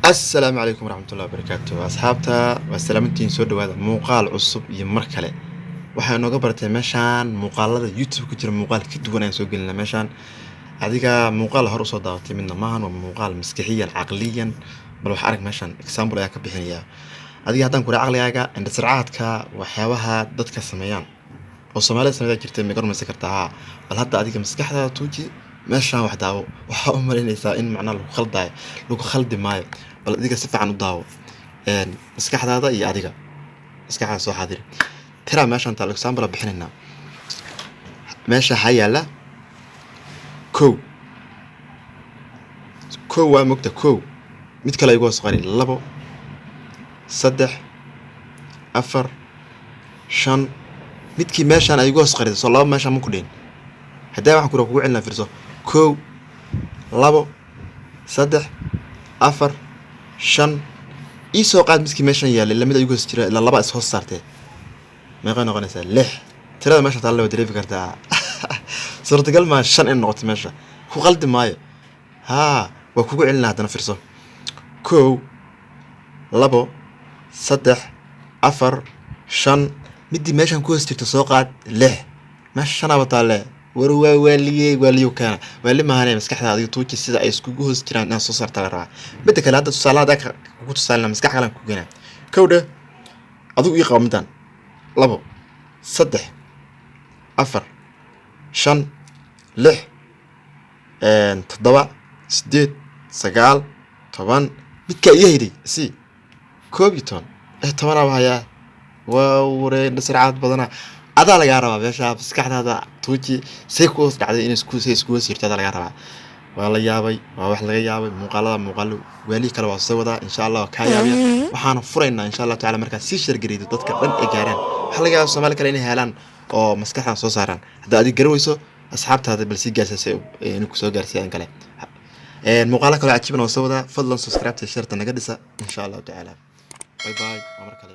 السلام عليكم ورحمة الله وبركاته أصحابتا والسلامتين سو دواada muuqaal cusub iyo mar kale waxaan nooga bartay meeshaan muuqaalada YouTube ku jira muuqaal ka duwan aan soo gelinaa meeshaan adiga muuqaal hor u soo daawatay midna maahan waa muuqaal maskaxiyan caqliyan bal wax arag meeshaan example ayaa ka bixinaya adiga haddaan ku caqligaaga inta sircaadka waxyaabaha dadka sameeyaan oo Soomaaliya sanada jirtay ma garanaysa kartaa bal hadda adiga maskaxdaada tuuji meeshaan wax daawo waxa u maleynaysaa in macna lagu khaldi maayo bal adiga si fiican u daawo maskaxdaada iyo adiga maskaxdaada soo xaadir tira meeshaan taa example bixinayna meesha hayala kow waa mugta kow mid kale igu soo qari 2 3 4 5 midkii meeshaan ay igu soo qari soo laba meeshaan ma ku dheen haddii waxaan ku celina fiirso 1 2 3 4 5 isoo qaad midkii meeshaan yaal lamida igu jira ilaa laba is hoos saartay meeqa noqonaysa 6 tirada meesha taa la dareemi kartaa suurtagal ma 5 in noqoto meesha ku qaldi maayo waa kugu celinaa hadana fiirso 1 2 3 4 5 midii meeshaan ku hoos jirta soo qaad 6 meeshaan abataale warwa waliyo kana wali ma hanay maskaxda adiga tuuji sida ay isku hoos jiraan inaan soo saarta la rabaa mid kale hadda tusaalaha ku tusaalna maskax kale ku geena kowda adigu ii qawmidaan 2 3 4 5 6 7 8 9 10 midka iyahidi si koobiton tobanaba haya waa wareen sircaad badana adaa laga rabaa meesha maskaxdaada tuuji say ku dhacday in isku sirtada laga rabaa waa la yaabay waa wax laga yaabay muuqaalo wali kale waa soo wada insha Allah ka yaabiya waxaan furaynaa insha Allah taala marka si shirgarido dadka dhan ay gaaraan waxa laga yaabaa Soomaali kale inay helaan oo maskaxda soo saaraan hadda adiga garawayso asxaabtaada bal si gaarsiisay in ku soo gaarsiiyaan kale muuqaalo kale cajiban oo soo wada fadlan subscribe share naga dhisa insha Allah taala bye bye markale